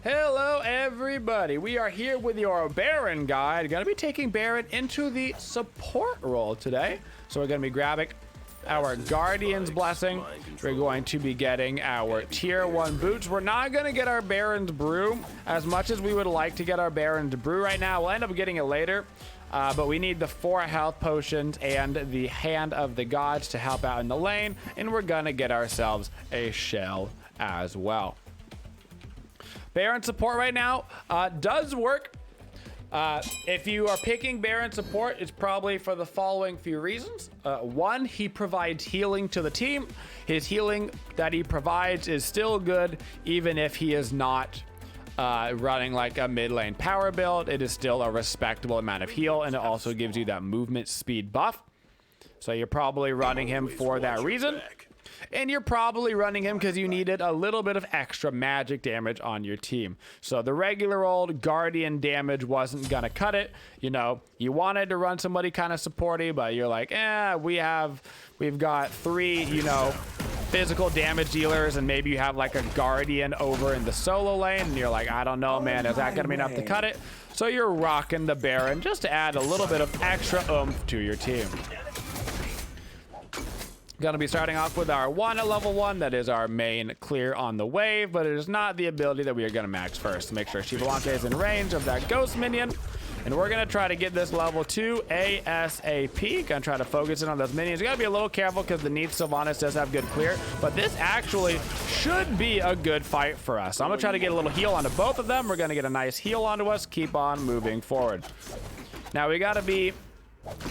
Hello everybody, we are here with your Baron guide. Gonna be taking Baron into the support role today. So we're gonna be grabbing our Guardian's Blessing. We're going to be getting our tier 1 boots. We're not gonna get our Baron's Brew as much as we would like to get our Baron's Brew right now. We'll end up getting it later. But we need the 4 health potions and the Hand of the Gods to help out in the lane. And we're gonna get ourselves a shell as well. Baron support right now does work. If you are picking Baron support, it's probably for the following few reasons. One, he provides healing to the team. His healing that he provides is still good, even if he is not running like a mid lane power build. It is still a respectable amount of heal, and it also gives you that movement speed buff. So you're probably running him for that reason. And you're probably running him because you needed a little bit of extra magic damage on your team. So the regular old Guardian damage wasn't gonna cut it. You know, you wanted to run somebody kind of supporty, but you're like, we've got 3, you know, physical damage dealers, and maybe you have like a Guardian over in the solo lane, and you're like, I don't know, man, is that gonna be enough to cut it? So you're rocking the Baron just to add a little bit of extra oomph to your team. Gonna be starting off with our 1 at level 1. That is our main clear on the wave, but it is not the ability that we are gonna max first. Make sure Shivalante is in range of that ghost minion, and we're gonna try to get this level 2 ASAP. Gonna try to focus in on those minions. You gotta be a little careful because the Neath Sylvanas does have good clear, but this actually should be a good fight for us. So I'm gonna try to get a little heal onto both of them. We're gonna get a nice heal onto us. Keep on moving forward. Now we gotta be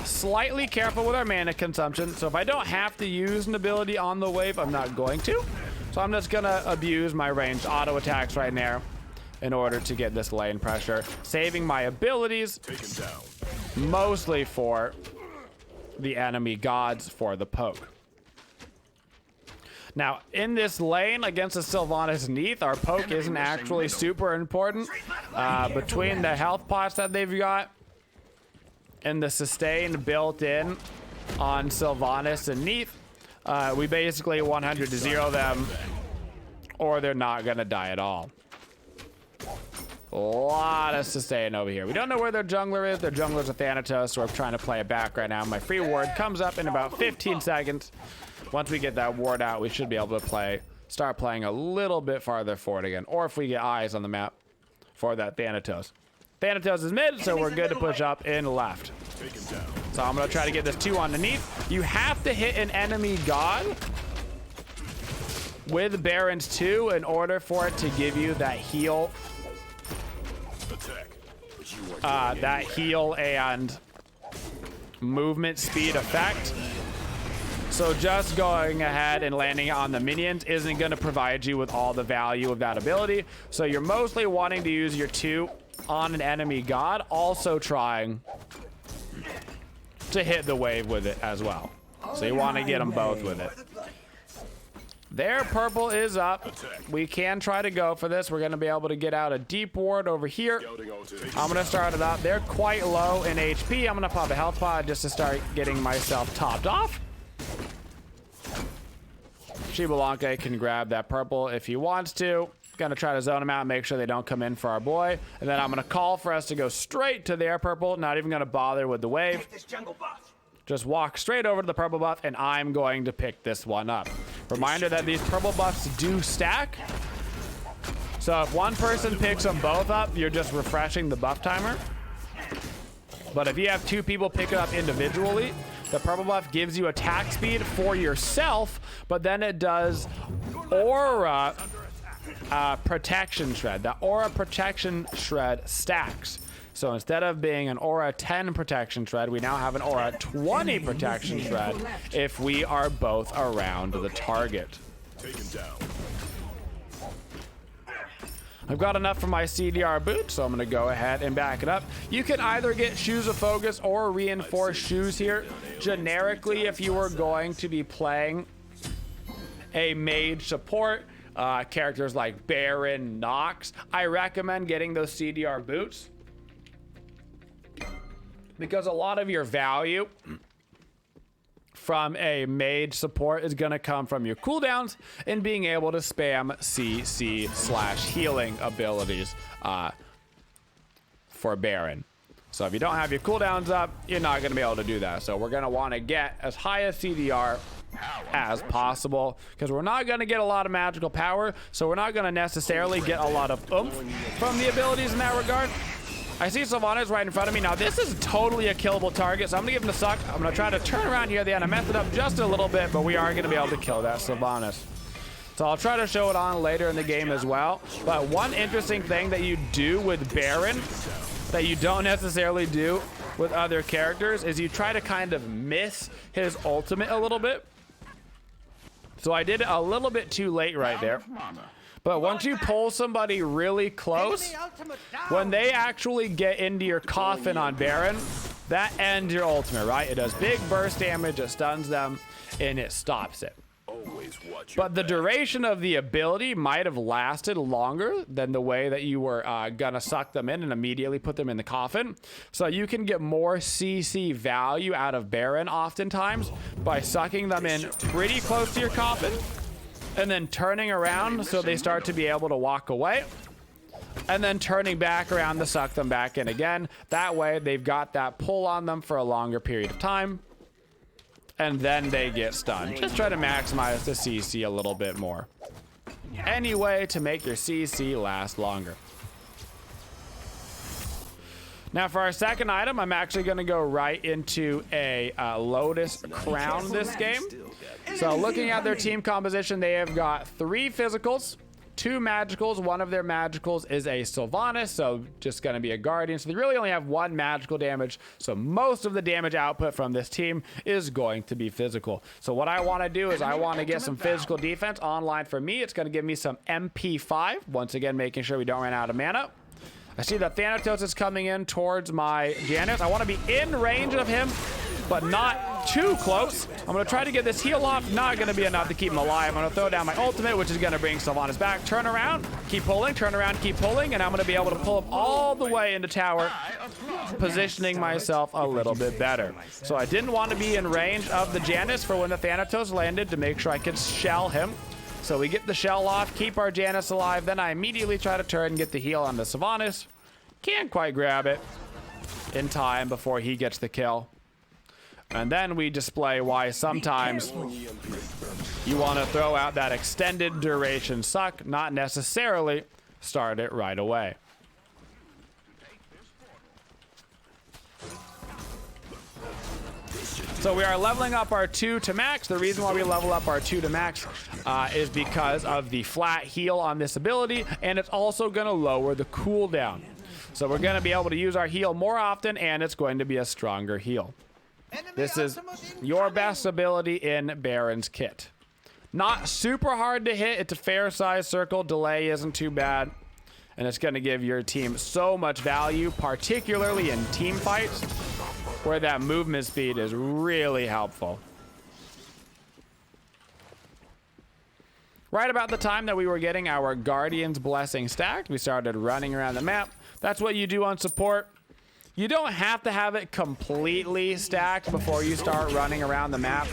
slightly careful with our mana consumption. So if I don't have to use an ability on the wave, I'm not going to. So I'm just gonna abuse my ranged auto attacks right now in order to get this lane pressure, saving my abilities mostly for the enemy gods for the poke. Now in this lane against the Sylvanas Neath, our poke isn't actually super important. Between the health pots that they've got and the sustain built in on Sylvanas and Neath, we basically 100 to 0 them, or they're not gonna die at all. A lot of sustain over here. We don't know where their jungler is. Their jungler's a Thanatos, so we're trying to play it back right now. My free ward comes up in about 15 seconds. Once we get that ward out, we should be able to start playing a little bit farther forward again, or if we get eyes on the map for that Thanatos. Thanatos is mid, so we're good to push up in left. So I'm gonna try to get this 2 underneath. You have to hit an enemy god with Baron's 2 in order for it to give you that heal. That heal and movement speed effect. So just going ahead and landing on the minions isn't gonna provide you with all the value of that ability. So you're mostly wanting to use your 2 on an enemy god, also trying to hit the wave with it as well. So you want to get them both with it. Their purple is up. We can try to go for this. We're going to be able to get out a deep ward over here. I'm going to start it up. They're quite low in HP. I'm going to pop a health pod just to start getting myself topped off. Shivalante can grab that purple if he wants to. Gonna try to zone them out, make sure they don't come in for our boy, and then I'm gonna call for us to go straight to their purple. Not even gonna bother with the wave. Just walk straight over to the purple buff, and I'm going to pick this one up. Reminder that these purple buffs do stack. So if one person picks them both up, you're just refreshing the buff timer. But if you have 2 people pick it up individually, the purple buff gives you attack speed for yourself, but then it does aura protection shred. The aura protection shred stacks. So instead of being an aura 10 protection shred, we now have an aura 20 protection shred if we are both around the target. I've got enough for my CDR boot, so I'm going to go ahead and back it up. You can either get Shoes of Focus or Reinforced Shoes here. Generically, if you were going to be playing a mage support, characters like Baron, Nox, I recommend getting those CDR boots because a lot of your value from a mage support is going to come from your cooldowns and being able to spam CC/healing abilities for Baron. So if you don't have your cooldowns up, you're not going to be able to do that. So we're going to want to get as high a CDR as possible, because we're not going to get a lot of magical power, so we're not going to necessarily get a lot of oomph from the abilities in that regard. I see Sylvanas right in front of me. Now this is totally a killable target, so I'm gonna give him the suck. I'm gonna try to turn around here at the end. I messed it up just a little bit, but we are gonna be able to kill that Sylvanas. So I'll try to show it on later in the game as well. But one interesting thing that you do with Baron that you don't necessarily do with other characters is you try to kind of miss his ultimate a little bit. So I did it a little bit too late right there. But once you pull somebody really close, when they actually get into your coffin on Baron, that ends your ultimate, right? It does big burst damage, it stuns them, and it stops it. But the duration of the ability might have lasted longer than the way that you were gonna suck them in and immediately put them in the coffin. So you can get more CC value out of Baron oftentimes by sucking them in pretty close to your coffin and then turning around so they start to be able to walk away, and then turning back around to suck them back in again. That way they've got that pull on them for a longer period of time, and then they get stunned. Just try to maximize the CC a little bit more. Any way to make your CC last longer. Now for our second item, I'm actually going to go right into a Lotus Crown this game. So looking at their team composition, they have got 3 physicals, 2 magicals. One of their magicals is a Sylvanas, so just going to be a guardian. So they really only have 1 magical damage. So most of the damage output from this team is going to be physical. So what I want to do is I want to get some physical defense online for me. It's going to give me some MP5. Once again, making sure we don't run out of mana. I see that Thanatos is coming in towards my Janus. I want to be in range of him, but not too close. I'm going to try to get this heal off. Not going to be enough to keep him alive. I'm going to throw down my ultimate, which is going to bring Sylvanas back. Turn around, keep pulling, turn around, keep pulling, and I'm going to be able to pull him all the way into tower, positioning myself a little bit better. So I didn't want to be in range of the Janus for when the Thanatos landed to make sure I could shell him. So we get the shell off, keep our Janus alive, then I immediately try to turn and get the heal on the Sylvanas. Can't quite grab it in time before he gets the kill. And then we display why sometimes you want to throw out that extended duration suck, not necessarily start it right away. So we are leveling up our 2 to max. The reason why we level up our 2 to max is because of the flat heal on this ability, and it's also going to lower the cooldown. So we're going to be able to use our heal more often, and it's going to be a stronger heal. This is your best ability in Baron's kit. Not super hard to hit. It's a fair size circle. Delay isn't too bad. And it's going to give your team so much value, particularly in team fights, where that movement speed is really helpful. Right about the time that we were getting our Guardian's Blessing stacked, we started running around the map. That's what you do on support. You don't have to have it completely stacked before you start running around the map.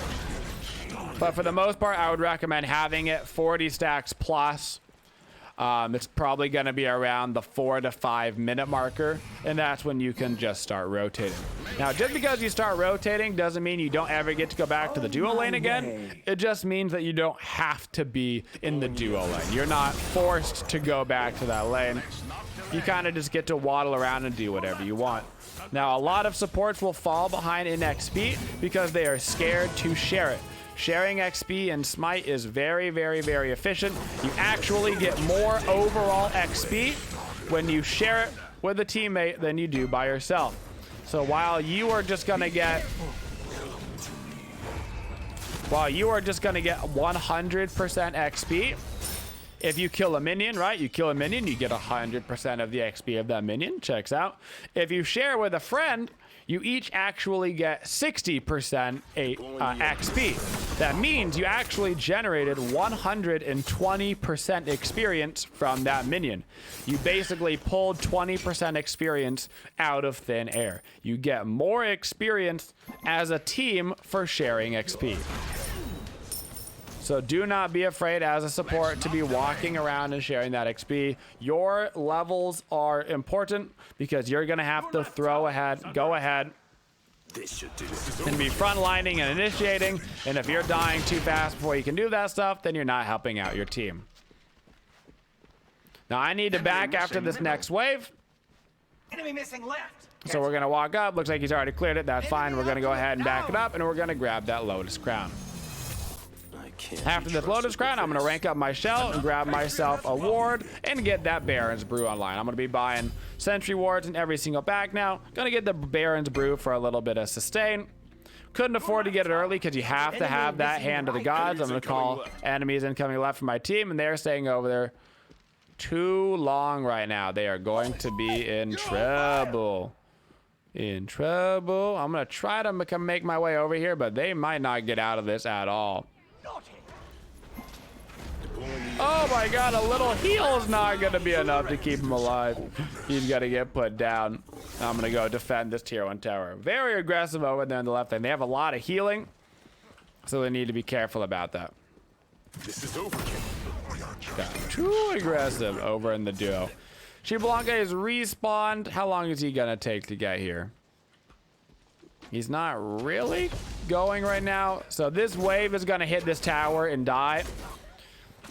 But for the most part, I would recommend having it 40 stacks plus. It's probably going to be around the 4 to 5 minute marker, and that's when you can just start rotating. Now, just because you start rotating doesn't mean you don't ever get to go back to the duo lane again. It just means that you don't have to be in the duo lane. You're not forced to go back to that lane. You kind of just get to waddle around and do whatever you want. Now, a lot of supports will fall behind in XP because they are scared to share it. Sharing XP in Smite is very, very, very efficient. You actually get more overall XP when you share it with a teammate than you do by yourself. So while you are just gonna get 100% XP, if you kill a minion, right? You kill a minion, you get 100% of the XP of that minion. Checks out. If you share with a friend, you each actually get 60% XP. That means you actually generated 120% experience from that minion. You basically pulled 20% experience out of thin air. You get more experience as a team for sharing XP. So do not be afraid as a support to be walking around and sharing that XP. Your levels are important because you're going to have to throw ahead, go ahead, and be frontlining and initiating. And if you're dying too fast before you can do that stuff, then you're not helping out your team. Now I need to back after this next wave. Enemy missing left. So we're going to walk up. Looks like he's already cleared it. That's fine. We're going to go ahead and back it up, and we're going to grab that Lotus Crown. After this Lotus Crown, I'm going to rank up my shell and grab myself a ward and get that Baron's Brew online. I'm going to be buying sentry wards in every single pack now. Going to get the Baron's Brew for a little bit of sustain. Couldn't afford to get it early because you have to have that Hand of the Gods. I'm going to call enemies incoming left for my team, and they're staying over there too long right now. They are going to be in trouble. In trouble. I'm going to try to make my way over here, but they might not get out of this at all. Oh my god, a little heal is not going to be enough to keep him alive. He's got to get put down. I'm going to go defend this tier 1 tower. Very aggressive over there on the left lane. They have a lot of healing, so they need to be careful about that. This is overkill. Got too aggressive over in the duo. Blanca is respawned. How long is he going to take to get here? He's not really going right now. So this wave is going to hit this tower and die.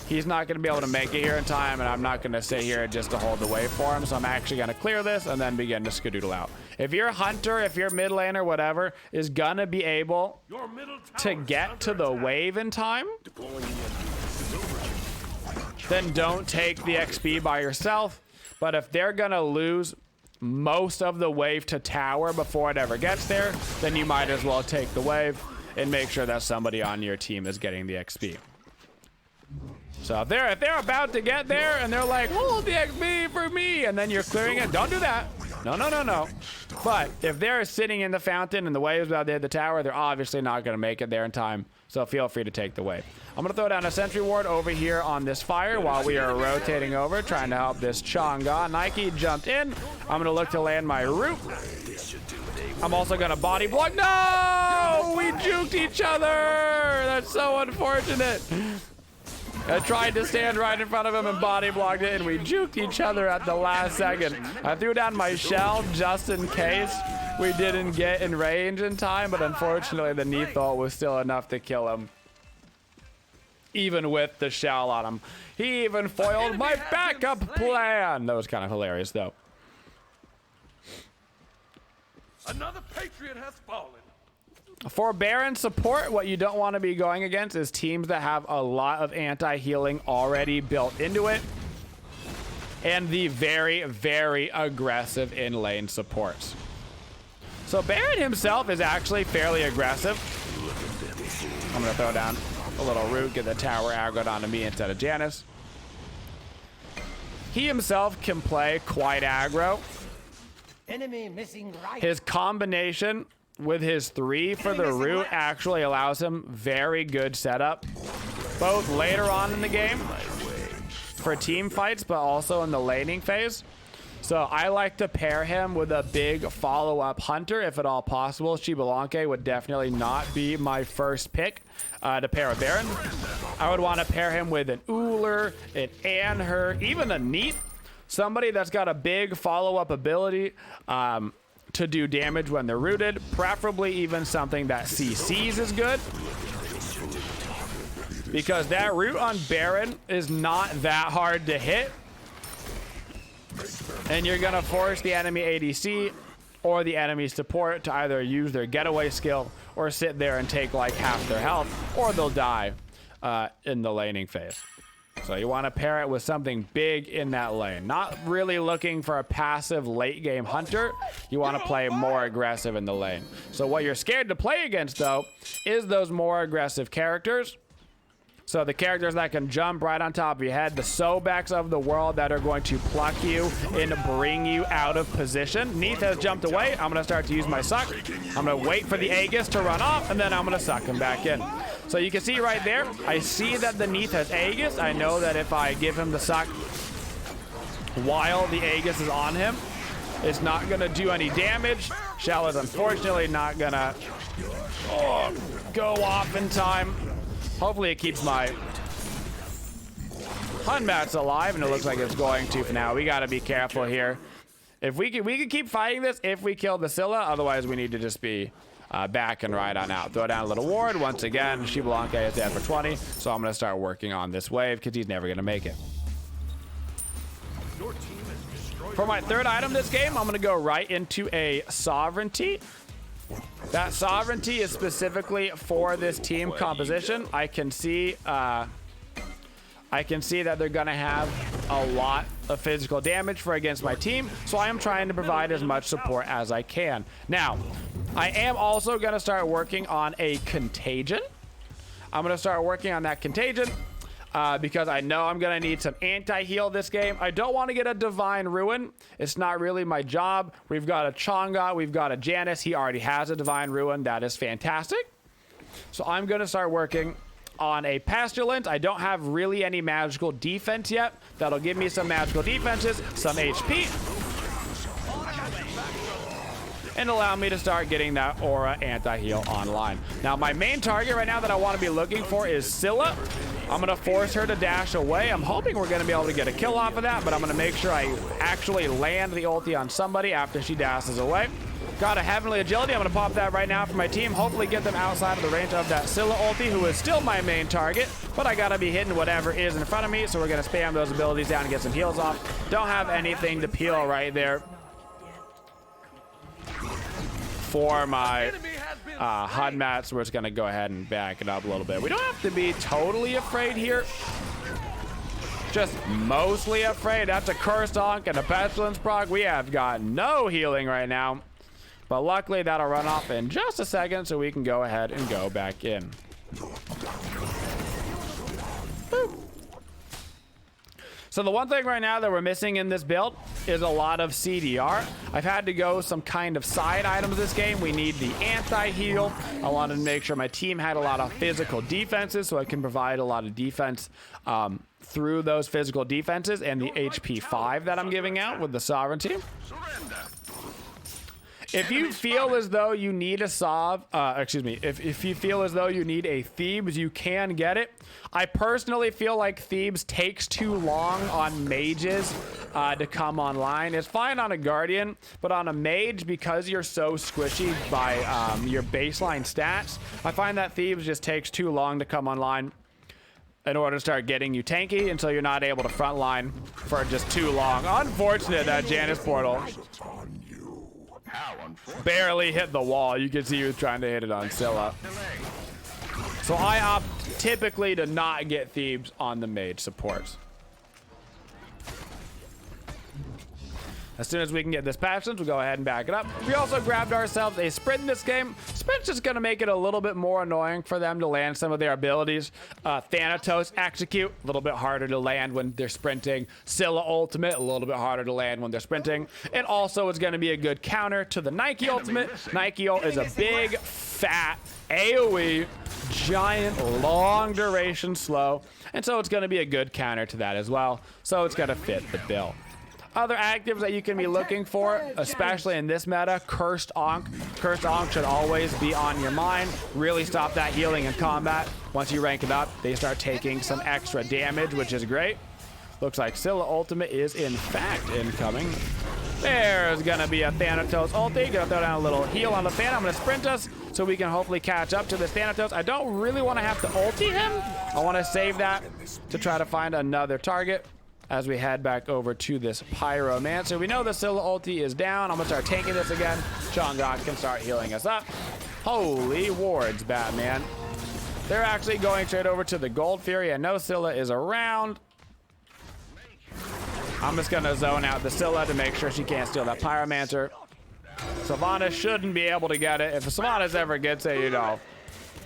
He's not going to be able to make it here in time, and I'm not going to stay here just to hold the wave for him. So I'm actually going to clear this and then begin to skedoodle out. If your hunter, if your mid laner, whatever, is going to be able to get to the wave in time, then don't take the XP by yourself. But if they're going to lose most of the wave to tower before it ever gets there, then you might as well take the wave and make sure that somebody on your team is getting the XP. So if they're about to get there and they're like, hold the XP for me, and then you're clearing it, don't do that. No. But if they're sitting in the fountain and the wave's about to hit the tower, they're obviously not going to make it there in time. So feel free to take the wave. I'm going to throw down a sentry ward over here on this fire while we are rotating over, trying to help this Chang'e. Nike jumped in. I'm going to look to land my root. I'm also going to body block. No! We juked each other! That's so unfortunate. I tried to stand right in front of him and body blocked it, and we juked each other at the last second. I threw down my shell just in case we didn't get in range in time, but unfortunately the Neathol was still enough to kill him. Even with the shell on him. He even foiled my backup plan. That was kind of hilarious, though. Another patriot has fallen. For Baron support, what you don't want to be going against is teams that have a lot of anti-healing already built into it, and the very, very aggressive in-lane supports. So Baron himself is actually fairly aggressive. I'm going to throw down a little root, get the tower aggroed onto me instead of Janice. He himself can play quite aggro. Enemy missing right. His combination with his 3 for the root actually allows him very good setup, both later on in the game for team fights, but also in the laning phase. So I like to pair him with a big follow-up hunter, if at all possible. Blanca would definitely not be my first pick to pair with Baron. I would want to pair him with an Uller, an Anher, even a Neat. Somebody that's got a big follow-up ability to do damage when they're rooted, preferably even something that CCs is good, because that root on Baron is not that hard to hit, and you're gonna force the enemy ADC or the enemy support to either use their getaway skill or sit there and take like half their health, or they'll die in the laning phase. So you want to pair it with something big in that lane. Not really looking for a passive late game hunter. You want to play more aggressive in the lane. So what you're scared to play against, though, is those more aggressive characters. So the characters that can jump right on top of your head, the Sobeks of the world that are going to pluck you and bring you out of position. Neith has jumped away. I'm gonna start to use my suck. I'm gonna wait for the Aegis to run off, and then I'm gonna suck him back in. So you can see right there, I see that the Neith has Aegis. I know that if I give him the suck while the Aegis is on him, it's not gonna do any damage. Shell is unfortunately not gonna go off in time. Hopefully it keeps my Hunmats alive, and it looks like it's going to for now. We gotta be careful here. If we can keep fighting this if we kill the Scylla, otherwise we need to just be back and right on out. Throw down a little ward. Once again, Shibalanke is dead for 20, so I'm gonna start working on this wave because he's never gonna make it. For my third item this game, I'm gonna go right into a Sovereignty. That Sovereignty is specifically for this team composition. I can see that they're gonna have a lot of physical damage for against my team, so I am trying to provide as much support as I can. Now, I am also gonna start working on a Contagion. I'm gonna start working on that Contagion because I know I'm gonna need some anti-heal this game. I don't want to get a Divine Ruin. It's not really my job. We've got a Chang'e, we've got a Janus. He already has a Divine Ruin. That is fantastic. So I'm gonna start working on a Pestilence. I don't have really any magical defense yet. That'll give me some magical defenses, some HP, and allow me to start getting that aura anti-heal online. Now, my main target right now that I want to be looking for is Scylla. I'm going to force her to dash away. I'm hoping we're going to be able to get a kill off of that, but I'm going to make sure I actually land the ulti on somebody after she dashes away. Got a Heavenly Agility. I'm going to pop that right now for my team. Hopefully get them outside of the range of that Scylla ulti, who is still my main target, but I got to be hitting whatever is in front of me, so we're going to spam those abilities down and get some heals off. Don't have anything to peel right there for my Hunmats. We're just going to go ahead and back it up a little bit. We don't have to be totally afraid here. Just mostly afraid. That's a Cursed Ankh and a Pestilence proc. We have got no healing right now. But luckily that'll run off in just a second, so we can go ahead and go back in. Boop. So the one thing right now that we're missing in this build is a lot of CDR. I've had to go some kind of side items this game. We need the anti-heal. I wanted to make sure my team had a lot of physical defenses, so I can provide a lot of defense through those physical defenses and the HP 5 that I'm giving out with the Sovereignty. If you feel as though you need a if you feel as though you need a Thebes, you can get it. I personally feel like Thebes takes too long on mages to come online. It's fine on a Guardian, but on a mage, because you're so squishy by your baseline stats, I find that Thebes just takes too long to come online in order to start getting you tanky until you're not able to frontline for just too long. Unfortunate that Janus portal barely hit the wall. You can see he was trying to hit it on Scylla. So I opt typically to not get Thebes on the mage supports. As soon as we can get this Passions, we'll go ahead and back it up. We also grabbed ourselves a Sprint in this game. Sprint's just going to make it a little bit more annoying for them to land some of their abilities. Thanatos Execute, a little bit harder to land when they're sprinting. Scylla Ultimate, a little bit harder to land when they're sprinting. It also is going to be a good counter to the Nike Ultimate. Nike Ult is a big, fat, AoE, giant, long duration slow. And so it's going to be a good counter to that as well. So it's going to fit the bill. Other actives that you can be looking for, especially in this meta, Cursed Ankh. Cursed Ankh should always be on your mind. Really stop that healing in combat. Once you rank it up, they start taking some extra damage, which is great. Looks like Scylla Ultimate is in fact incoming. There's gonna be a Thanatos ulti. Gonna throw down a little heal on the Thana. I'm gonna sprint us so we can hopefully catch up to this Thanatos. I don't really want to have to ulti him. I want to save that to try to find another target as we head back over to this Pyromancer. We know the Scylla ulti is down. I'm gonna start tanking this again. Chang'e can start healing us up. Holy wards, Batman. They're actually going straight over to the Gold Fury. I know Scylla is around. I'm just gonna zone out the Scylla to make sure she can't steal that Pyromancer. Sylvanas shouldn't be able to get it. If Sylvanas ever gets it, you know,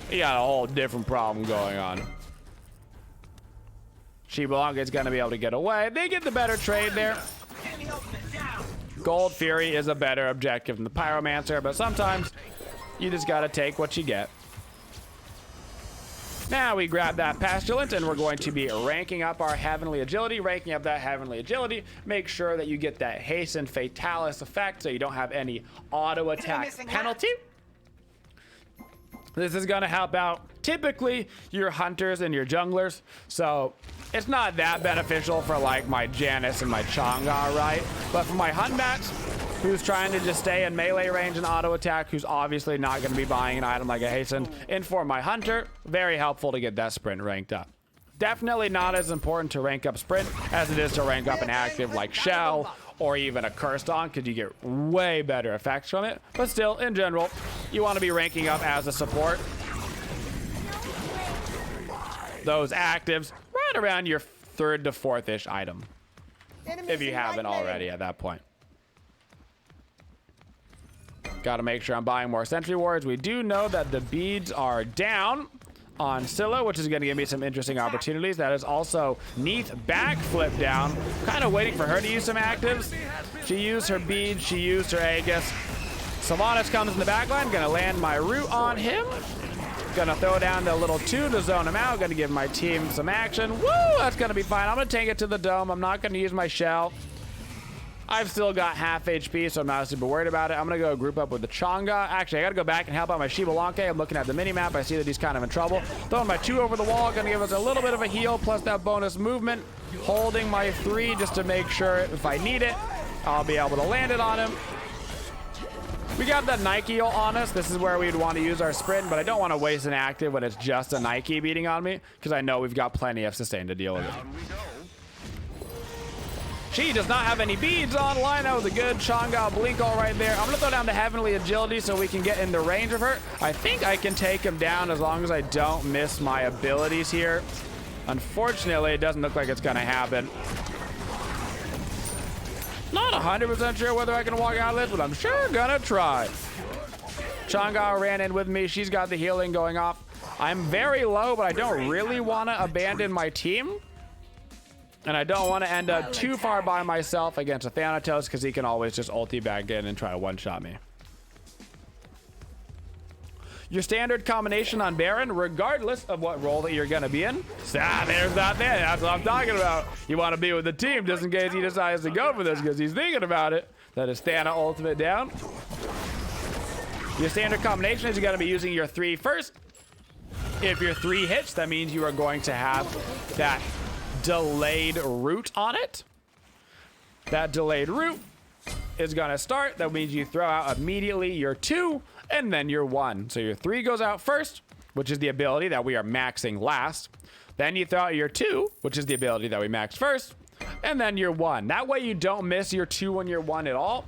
he got a whole different problem going on. Xibelanga is going to be able to get away. They get the better trade there. Gold Fury is a better objective than the Pyromancer, but sometimes you just got to take what you get. Now we grab that Pestilence, and we're going to be ranking up our Heavenly Agility. Ranking up that Heavenly Agility, make sure that you get that Hasten Fatalis effect so you don't have any auto attack penalty. This is going to help out typically your hunters and your junglers, so it's not that beneficial for like my Janus and my Chang'e, right? But for my hunt mats, who's trying to just stay in melee range and auto attack, who's obviously not going to be buying an item like a Hastened, and for my hunter, very helpful to get that sprint ranked up. Definitely not as important to rank up sprint as it is to rank up an active like Shell or even a Cursed On, because you get way better effects from it. But still, in general, you want to be ranking up as a support those actives right around your 3rd to 4th-ish item, if you haven't already at that point. Got to make sure I'm buying more Sentry Wards. We do know that the beads are down on Scylla, which is going to give me some interesting opportunities. That is also Neath backflip down. Kind of waiting for her to use some actives. She used her beads. She used her Aegis. Sylvanas comes in the backline. Going to land my root on him. Going to throw down the little 2 to zone him out. Going to give my team some action. Woo! That's going to be fine. I'm going to take it to the dome. I'm not going to use my shell. I've still got half HP, so I'm not super worried about it. I'm going to go group up with the Chang'e. Actually, I got to go back and help out my Xibelanga. I'm looking at the mini-map. I see that he's kind of in trouble. Throwing my 2 over the wall. Going to give us a little bit of a heal, plus that bonus movement. Holding my 3 just to make sure if I need it, I'll be able to land it on him. We got that Nike on us. This is where we'd want to use our sprint, but I don't want to waste an active when it's just a Nike beating on me, because I know we've got plenty of sustain to deal with it. She does not have any beads online. That was a good Chang'e blink all right there. I'm going to throw down the Heavenly Agility so we can get in the range of her. I think I can take him down as long as I don't miss my abilities here. Unfortunately, it doesn't look like it's going to happen. Not 100% sure whether I can walk out of this, but I'm sure going to try. Chang'e ran in with me. She's got the healing going off. I'm very low, but I don't really want to abandon my team. And I don't want to end up too far by myself against a Thanatos, because he can always just ulti back in and try to one-shot me. Your standard combination on Baron, regardless of what role that you're going to be in. There's that there. That's what I'm talking about. You want to be with the team just in case he decides to go for this because he's thinking about it. That is Thana ultimate down. Your standard combination is you're going to be using your 3 first. If your 3 hits, that means you are going to have that delayed root on it. That delayed root is gonna start. That means you throw out immediately your 2 and then your 1. So your 3 goes out first, which is the ability that we are maxing last. Then you throw out your 2, which is the ability that we maxed first, and then your 1. That way you don't miss your 2 and your 1 at all.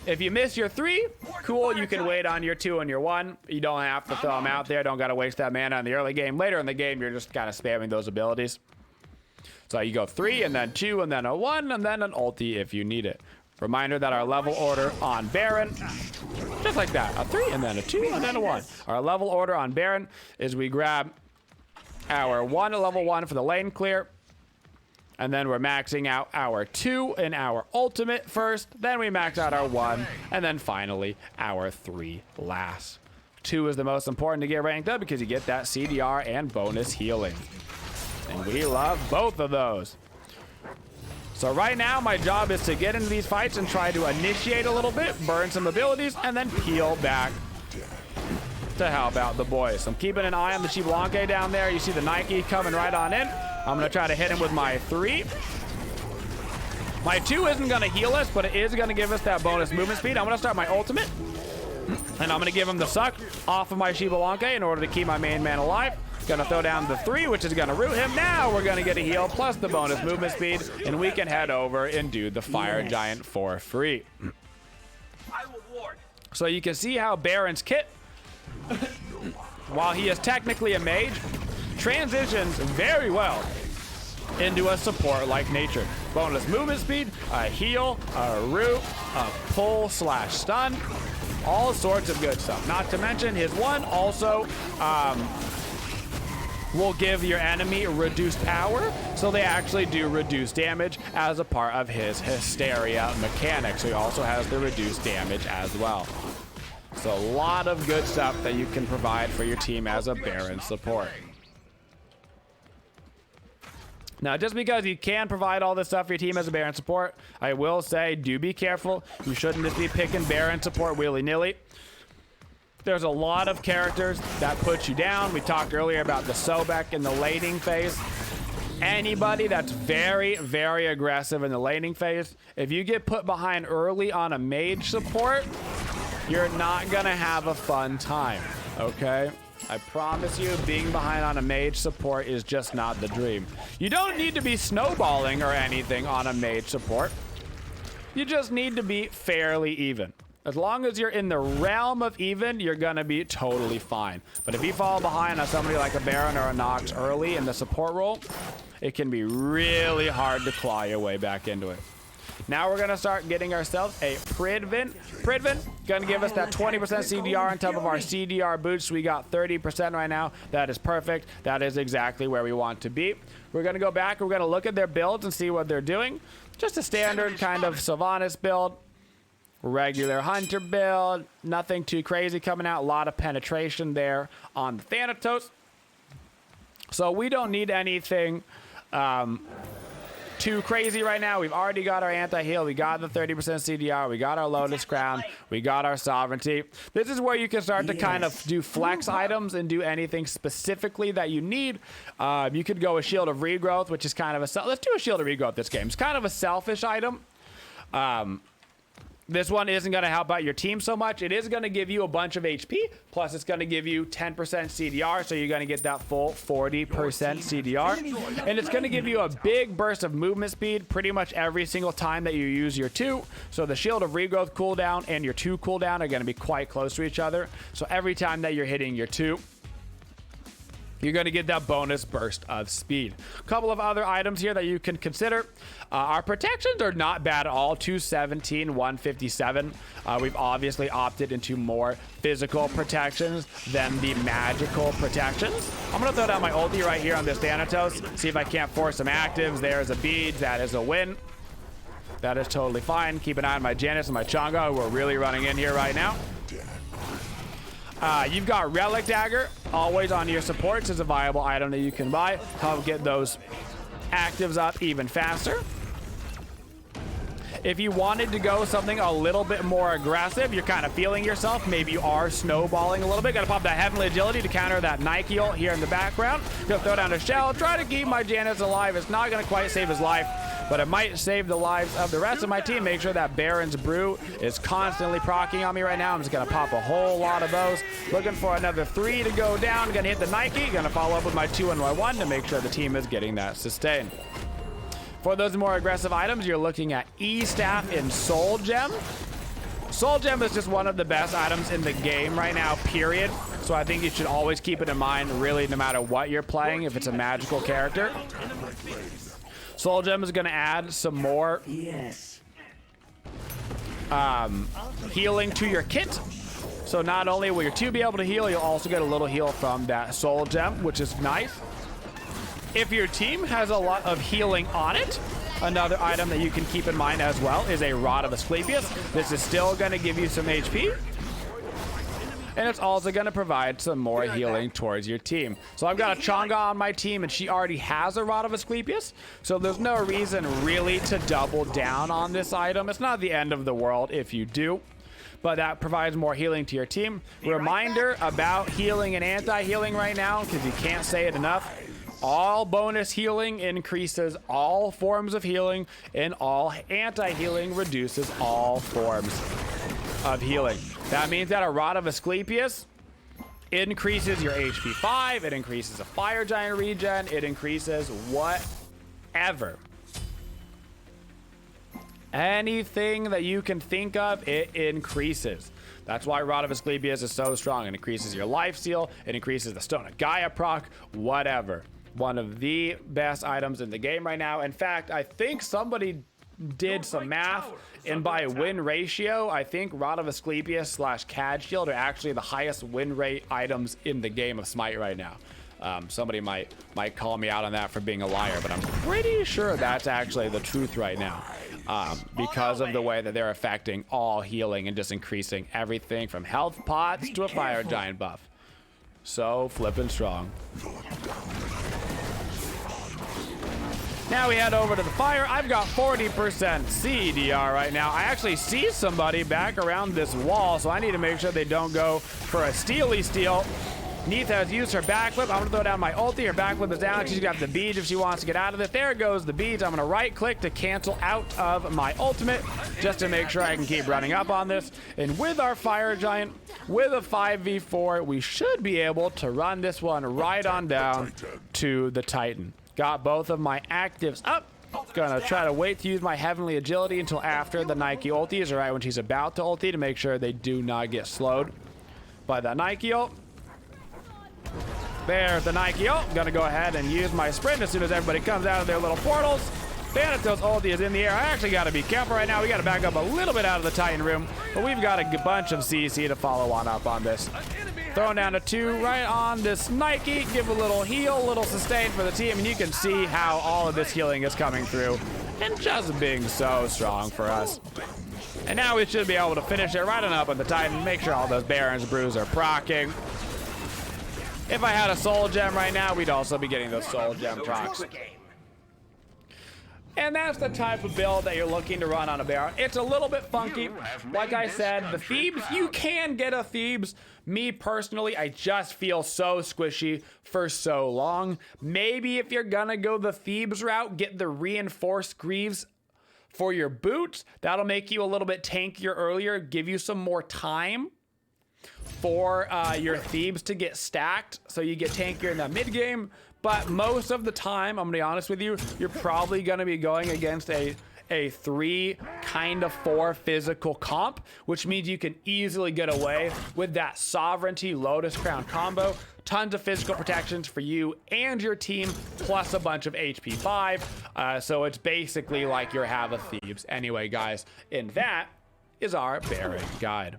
If you miss your 3, cool, you can wait on your 2 and your 1. You don't have to throw them out there. Don't gotta waste that mana in the early game. Later in the game, you're just kind of spamming those abilities. So you go 3 and then 2 and then a 1 and then an ulti if you need it. Reminder that our level order on Baron, just like that, a 3 and then a 2 and then a 1. Our level order on Baron is we grab our 1 level 1 for the lane clear, and then we're maxing out our 2 and our ultimate first, then we max out our 1, and then finally our 3 last. 2 is the most important to get ranked up because you get that CDR and bonus healing. And we love both of those. So right now, my job is to get into these fights and try to initiate a little bit, burn some abilities, and then peel back to help out the boys. So I'm keeping an eye on the Xibelanga down there. You see the Nike coming right on in. I'm going to try to hit him with my 3. My 2 isn't going to heal us, but it is going to give us that bonus movement speed. I'm going to start my ultimate, and I'm going to give him the suck off of my Xibelanga in order to keep my main man alive. Gonna throw down the 3, which is gonna root him. Now we're gonna get a heal plus the bonus movement speed, and we can head over and do the Fire Giant for free. I will ward. So you can see how Baron's kit, while he is technically a mage, transitions very well into a support-like nature. Bonus movement speed, a heal, a root, a pull/stun, all sorts of good stuff. Not to mention his 1 also will give your enemy reduced power, so they actually do reduced damage as a part of his hysteria mechanic. So he also has the reduced damage as well. So a lot of good stuff that you can provide for your team as a Baron support. Now, just because you can provide all this stuff for your team as a Baron support, I will say, do be careful. You shouldn't just be picking Baron support willy-nilly. There's a lot of characters that put you down. We talked earlier about the Sobek in the laning phase. Anybody that's very, very aggressive in the laning phase, if you get put behind early on a mage support, you're not gonna have a fun time, okay? I promise you, being behind on a mage support is just not the dream. You don't need to be snowballing or anything on a mage support. You just need to be fairly even. As long as you're in the realm of even, you're gonna be totally fine. But if you fall behind on somebody like a Baron or a Nox early in the support role, it can be really hard to claw your way back into it. Now we're gonna start getting ourselves a Pridvin. Pridvin gonna give us that 20% CDR on top of our CDR boost. We got 30% right now. That is perfect. That is exactly where we want to be. We're gonna go back. We're gonna look at their builds and see what they're doing. Just a standard kind of Sylvanas build. Regular Hunter build. Nothing too crazy coming out. A lot of penetration there on the Thanatos. So we don't need anything too crazy right now. We've already got our anti-heal. We got the 30% CDR. We got our Lotus Crown. We got our Sovereignty. This is where you can start to kind of do flex items and do anything specifically that you need. You could go a Shield of Regrowth, which is kind of a... Let's do a Shield of Regrowth this game. It's kind of a selfish item. This one isn't going to help out your team so much. It is going to give you a bunch of HP, plus it's going to give you 10% CDR, so you're going to get that full 40% CDR. And it's going to give you a big burst of movement speed pretty much every single time that you use your 2. So the Shield of Regrowth cooldown and your 2 cooldown are going to be quite close to each other. So every time that you're hitting your 2, you're going to get that bonus burst of speed. A couple of other items here that you can consider. Our protections are not bad at all. 217, 157. We've obviously opted into more physical protections than the magical protections. I'm going to throw down my ulti right here on this Thanatos. See if I can't force some actives. There's a bead. That is a win. That is totally fine. Keep an eye on my Janus and my Chang'e, who are really running in here right now. You've got Relic Dagger always on your supports as a viable item that you can buy. Help get those actives up even faster. If you wanted to go something a little bit more aggressive, you're kind of feeling yourself. Maybe you are snowballing a little bit. Gotta pop that Heavenly Agility to counter that Nike ult here in the background. Gonna throw down a shell. Try to keep my Janus alive. It's not gonna quite save his life, but it might save the lives of the rest of my team. Make sure that Baron's Brew is constantly proccing on me right now. I'm just gonna pop a whole lot of those. Looking for another 3 to go down. Gonna hit the Nike. Gonna follow up with my 2 and my 1 to make sure the team is getting that sustain. For those more aggressive items, you're looking at E-Staff and Soul Gem. Soul Gem is just one of the best items in the game right now, period. So I think you should always keep it in mind, really, no matter what you're playing, if it's a magical character. Soul Gem is going to add some more healing to your kit. So not only will your 2 be able to heal, you'll also get a little heal from that Soul Gem, which is nice. If your team has a lot of healing on it, another item that you can keep in mind as well is a Rod of Asclepius. This is still going to give you some HP. And it's also going to provide some more healing towards your team. So I've got a Chang'e on my team, and she already has a Rod of Asclepius. So there's no reason really to double down on this item. It's not the end of the world if you do, but that provides more healing to your team. Reminder about healing and anti-healing right now, because you can't say it enough. All bonus healing increases all forms of healing, and all anti-healing reduces all forms of healing. That means that a Rod of Asclepius increases your HP 5, it increases a Fire Giant regen, it increases whatever. Anything that you can think of, it increases. That's why Rod of Asclepius is so strong. It increases your life steal, it increases the Stone of Gaia proc, whatever. One of the best items in the game right now. In fact, I think somebody did some math, and by win ratio, I think Rod of Asclepius / Cad Shield are actually the highest win rate items in the game of Smite right now. Somebody might call me out on that for being a liar, but I'm pretty sure that's actually the truth right now. Because of the way that they're affecting all healing and just increasing everything from health pots to a fire giant buff. So flippin' strong. Now we head over to the fire. I've got 40% CDR right now. I actually see somebody back around this wall, so I need to make sure they don't go for a steely steal. Neith has used her backflip. I'm gonna throw down my ulti. Her backflip is down. She's got the beads if she wants to get out of it. There goes the beads. I'm gonna right click to cancel out of my ultimate just to make sure I can keep running up on this. And with our fire giant, with a 5v4, we should be able to run this one right on down to the Titan. Got both of my actives up. Gonna try to wait to use my heavenly agility until after the Nike ulti, or right when she's about to ulti, to make sure they do not get slowed by the Nike ult. There's the Nike ult. Gonna go ahead and use my sprint as soon as everybody comes out of their little portals. Thanatos ulti is in the air. I actually gotta be careful right now. We gotta back up a little bit out of the Titan room, but we've got a bunch of CC to follow on up on this. Throwing down a 2 right on this Nike. Give a little heal, a little sustain for the team, and you can see how all of this healing is coming through and just being so strong for us. And now we should be able to finish it right on up on the Titan. Make sure all those Baron's brews are proccing. If I had a soul gem right now, we'd also be getting those soul gem procs. And that's the type of build that you're looking to run on a Baron. It's a little bit funky. Like I said, the Thebes, you can get a Thebes. Me personally, I just feel so squishy for so long. Maybe if you're gonna go the Thebes route, get the reinforced greaves for your boots. That'll make you a little bit tankier earlier, give you some more time for your Thebes to get stacked, so you get tankier in that mid game. But most of the time, I'm gonna be honest with you, you're probably gonna be going against a 3 kind of 4 physical comp, which means you can easily get away with that sovereignty Lotus Crown combo. Tons of physical protections for you and your team, plus a bunch of HP 5. So it's basically like you have a Thebes. Anyway, guys, and that is our Baron guide.